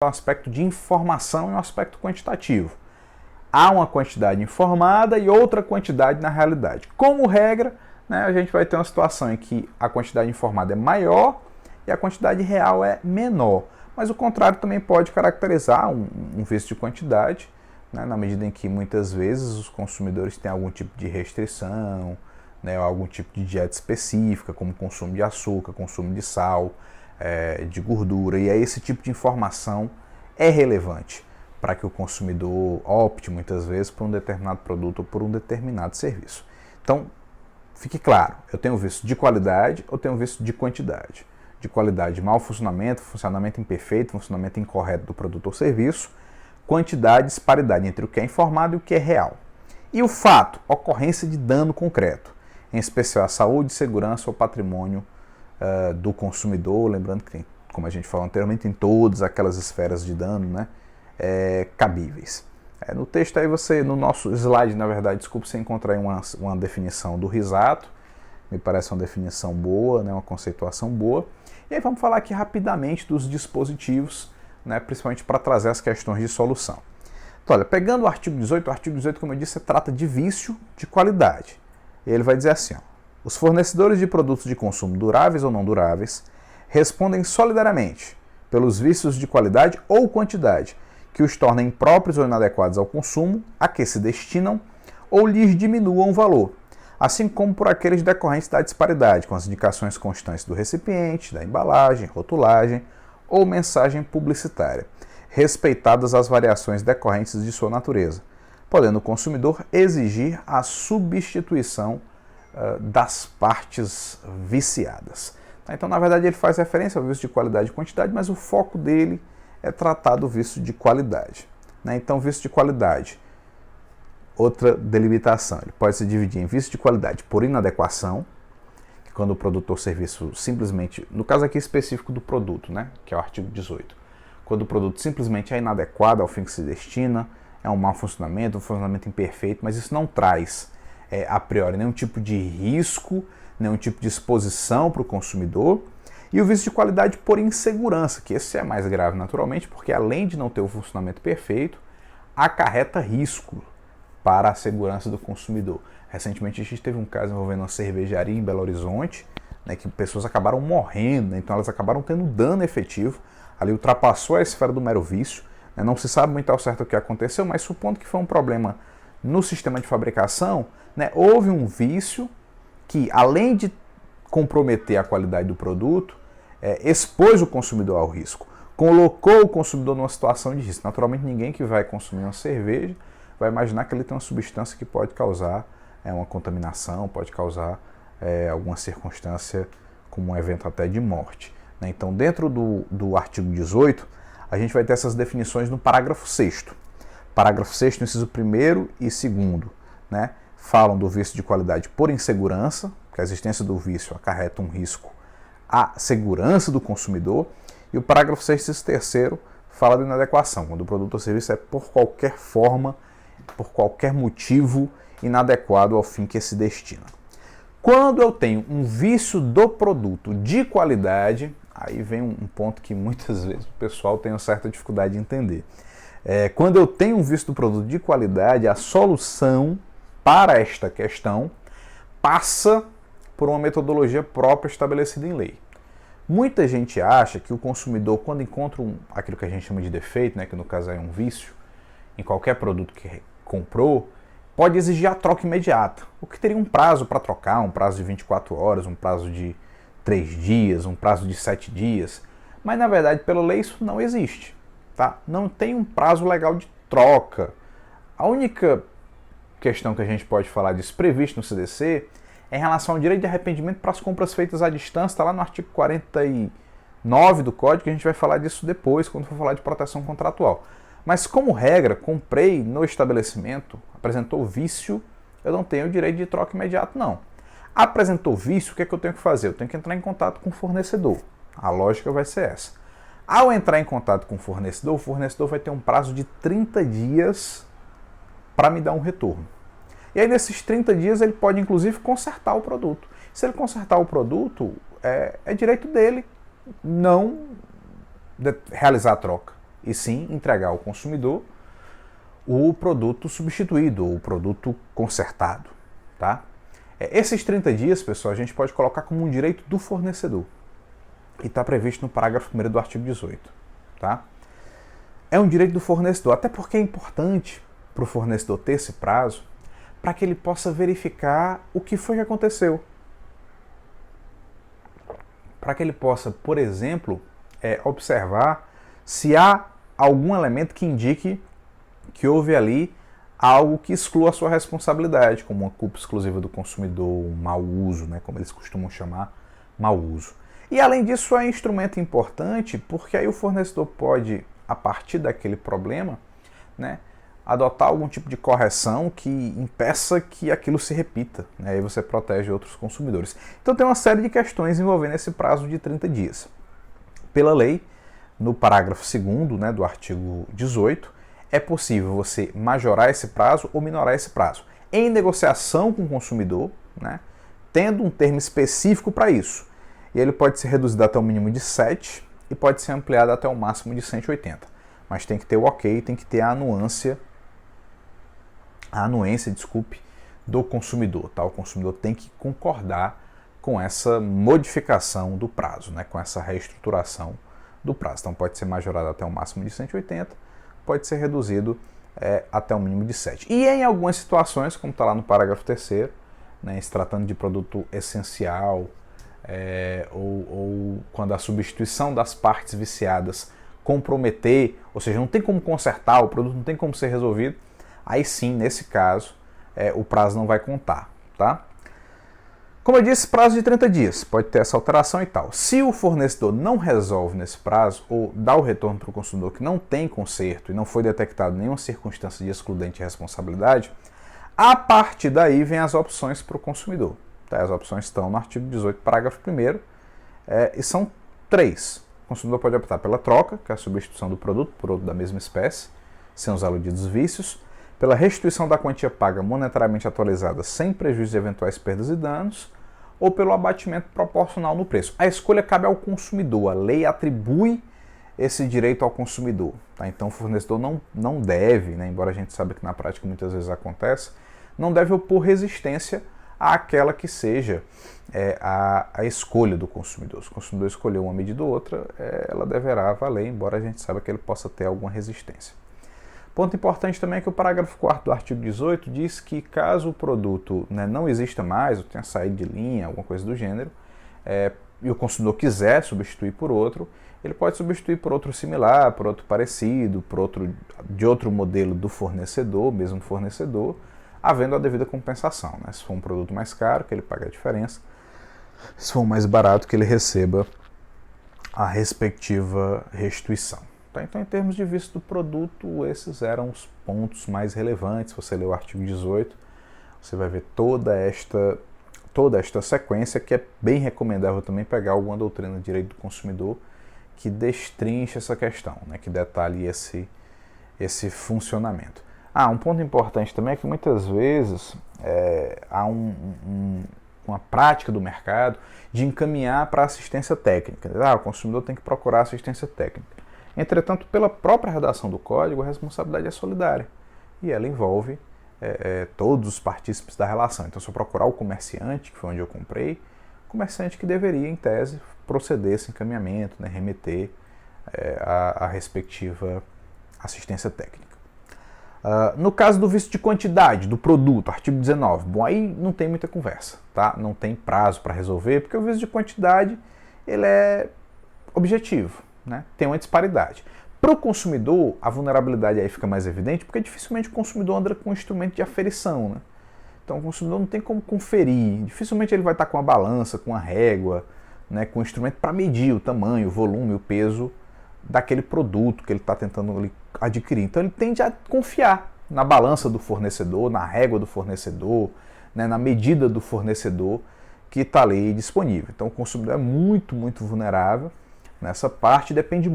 um aspecto de informação e um aspecto quantitativo. Há uma quantidade informada e outra quantidade na realidade. Como regra, né, a gente vai ter uma situação em que a quantidade informada é maior e a quantidade real é menor. Mas o contrário também pode caracterizar um vício de quantidade, né, na medida em que muitas vezes os consumidores têm algum tipo de restrição, né, ou algum tipo de dieta específica, como consumo de açúcar, consumo de sal, de gordura, e aí esse tipo de informação é relevante para que o consumidor opte muitas vezes por um determinado produto ou por um determinado serviço. Então, fique claro, eu tenho vício de qualidade ou tenho vício de quantidade. De qualidade, mau funcionamento, funcionamento imperfeito, funcionamento incorreto do produto ou serviço. Quantidade, disparidade entre o que é informado e o que é real. E o fato, ocorrência de dano concreto, em especial à saúde, segurança ou patrimônio do consumidor. Lembrando que, como a gente falou anteriormente, em todas aquelas esferas de dano, né, cabíveis. No texto aí você, no nosso slide, na verdade, desculpa, você encontrar aí uma definição do Risato. Me parece uma definição boa, né, uma conceituação boa. E aí vamos falar aqui rapidamente dos dispositivos, né, principalmente para trazer as questões de solução. Então, olha, pegando o artigo 18, como eu disse, trata de vício de qualidade. E ele vai dizer assim, ó, os fornecedores de produtos de consumo duráveis ou não duráveis respondem solidariamente pelos vícios de qualidade ou quantidade que os tornem impróprios ou inadequados ao consumo, a que se destinam ou lhes diminuam o valor, assim como por aqueles decorrentes da disparidade, com as indicações constantes do recipiente, da embalagem, rotulagem ou mensagem publicitária, respeitadas as variações decorrentes de sua natureza, podendo o consumidor exigir a substituição das partes viciadas. Então, na verdade, ele faz referência ao vício de qualidade e quantidade, mas o foco dele é tratar do vício de qualidade. Então, vício de qualidade, outra delimitação, ele pode se dividir em vício de qualidade por inadequação, que quando o produto ou serviço simplesmente, no caso aqui específico do produto, né, que é o artigo 18, quando o produto simplesmente é inadequado ao fim que se destina, é um mau funcionamento, um funcionamento imperfeito, mas isso não traz, a priori, nenhum tipo de risco, nenhum tipo de exposição para o consumidor. E o vício de qualidade por insegurança, que esse é mais grave naturalmente, porque além de não ter o funcionamento perfeito, acarreta risco para a segurança do consumidor. Recentemente a gente teve um caso envolvendo uma cervejaria em Belo Horizonte, né, que pessoas acabaram morrendo, então elas acabaram tendo dano efetivo, ali ultrapassou a esfera do mero vício, né, não se sabe muito ao certo o que aconteceu, mas supondo que foi um problema no sistema de fabricação, né, houve um vício que, além de comprometer a qualidade do produto, expôs o consumidor ao risco, colocou o consumidor numa situação de risco. Naturalmente, ninguém que vai consumir uma cerveja vai imaginar que ele tem uma substância que pode causar uma contaminação, pode causar alguma circunstância como um evento até de morte. Né? Então, dentro do artigo 18, a gente vai ter essas definições no parágrafo 6º. Parágrafo 6º, inciso 1º e 2º, né? Falam do vício de qualidade por insegurança, que a existência do vício acarreta um risco à segurança do consumidor, e o parágrafo 6º e 3º fala de inadequação, quando o produto ou serviço é por qualquer forma, por qualquer motivo inadequado ao fim que se destina. Quando eu tenho um vício do produto de qualidade, aí vem um ponto que muitas vezes o pessoal tem uma certa dificuldade de entender. Quando eu tenho um vício do produto de qualidade, a solução para esta questão passa por uma metodologia própria estabelecida em lei. Muita gente acha que o consumidor, quando encontra aquilo que a gente chama de defeito, né, que no caso é um vício, em qualquer produto que comprou, pode exigir a troca imediata, o que teria um prazo para trocar, um prazo de 24 horas, um prazo de 3 dias, um prazo de 7 dias, mas na verdade, pela lei, isso não existe. Tá? Não tem um prazo legal de troca. A única questão que a gente pode falar disso previsto no CDC é em relação ao direito de arrependimento para as compras feitas à distância, está lá no artigo 49 do Código, que a gente vai falar disso depois, quando for falar de proteção contratual. Mas, como regra, comprei no estabelecimento, apresentou vício, eu não tenho o direito de troca imediato, não. Apresentou vício, o que é que eu tenho que fazer? Eu tenho que entrar em contato com o fornecedor. A lógica vai ser essa. Ao entrar em contato com o fornecedor vai ter um prazo de 30 dias para me dar um retorno. E aí, nesses 30 dias, ele pode, inclusive, consertar o produto. Se ele consertar o produto, é direito dele não realizar a troca. e sim entregar ao consumidor o produto substituído, ou o produto consertado, tá? Esses 30 dias, pessoal, a gente pode colocar como um direito do fornecedor, e está previsto no parágrafo 1º do artigo 18, tá? É um direito do fornecedor, até porque é importante para o fornecedor ter esse prazo, para que ele possa verificar o que foi que aconteceu. Para que ele possa, por exemplo, observar se há algum elemento que indique que houve ali algo que exclua a sua responsabilidade, como uma culpa exclusiva do consumidor, um mau uso, né, como eles costumam chamar, mau uso. E além disso é um instrumento importante porque aí o fornecedor pode, a partir daquele problema, né, adotar algum tipo de correção que impeça que aquilo se repita, né, aí você protege outros consumidores. Então tem uma série de questões envolvendo esse prazo de 30 dias. Pela lei, no parágrafo 2º, né, do artigo 18, é possível você majorar esse prazo ou minorar esse prazo, em negociação com o consumidor, né, tendo um termo específico para isso. E ele pode ser reduzido até o mínimo de 7 e pode ser ampliado até o máximo de 180. Mas tem que ter o ok, tem que ter a anuência, do consumidor. Tá? O consumidor tem que concordar com essa modificação do prazo, né, com essa reestruturação do prazo. Então pode ser majorado até o máximo de 180, pode ser reduzido até o mínimo de 7. E em algumas situações, como está lá no parágrafo 3º, né, se tratando de produto essencial, ou quando a substituição das partes viciadas comprometer, ou seja, não tem como consertar, o produto não tem como ser resolvido, aí sim, nesse caso, o prazo não vai contar, tá? Como eu disse, prazo de 30 dias, pode ter essa alteração e tal. Se o fornecedor não resolve nesse prazo, ou dá o retorno para o consumidor que não tem conserto e não foi detectado nenhuma circunstância de excludente responsabilidade, a partir daí vem as opções para o consumidor. Tá? As opções estão no artigo 18, parágrafo 1º, e são 3. O consumidor pode optar pela troca, que é a substituição do produto por outro da mesma espécie, sem os aludidos vícios, pela restituição da quantia paga monetariamente atualizada sem prejuízo de eventuais perdas e danos, ou pelo abatimento proporcional no preço. A escolha cabe ao consumidor, a lei atribui esse direito ao consumidor. Tá? Então o fornecedor não deve, né, embora a gente saiba que na prática muitas vezes acontece, não deve opor resistência àquela que seja a escolha do consumidor. Se o consumidor escolher uma medida ou outra, ela deverá valer, embora a gente saiba que ele possa ter alguma resistência. Ponto importante também é que o parágrafo 4º do artigo 18 diz que caso o produto, né, não exista mais, ou tenha saído de linha, alguma coisa do gênero, e o consumidor quiser substituir por outro, ele pode substituir por outro similar, por outro parecido, por outro de outro modelo do fornecedor, mesmo fornecedor, havendo a devida compensação. Né? Se for um produto mais caro, que ele pague a diferença. Se for mais barato, que ele receba a respectiva restituição. Tá? Então, em termos de vista do produto, esses eram os pontos mais relevantes. Se você ler o artigo 18, você vai ver toda esta sequência, que é bem recomendável também pegar alguma doutrina de direito do consumidor que destrinche essa questão, né? Que detalhe esse funcionamento. Um ponto importante também é que muitas vezes há uma prática do mercado de encaminhar para assistência técnica. O consumidor tem que procurar assistência técnica. Entretanto, pela própria redação do código, a responsabilidade é solidária e ela envolve todos os partícipes da relação. Então, se eu procurar o comerciante, que foi onde eu comprei, o comerciante que deveria, em tese, proceder esse encaminhamento, né, remeter a respectiva assistência técnica. No caso do vício de quantidade do produto, artigo 19, bom, aí não tem muita conversa, tá? Não tem prazo para resolver, porque o vício de quantidade ele é objetivo, né? Tem uma disparidade. Para o consumidor, a vulnerabilidade aí fica mais evidente, porque dificilmente o consumidor anda com um instrumento de aferição, né? Então o consumidor não tem como conferir, dificilmente ele vai estar com a balança, com a régua, né, com um instrumento para medir o tamanho, o volume, o peso daquele produto que ele está tentando adquirir. Então ele tende a confiar na balança do fornecedor, na régua do fornecedor, né, na medida do fornecedor que está ali disponível. Então o consumidor é muito, muito vulnerável nessa parte, depende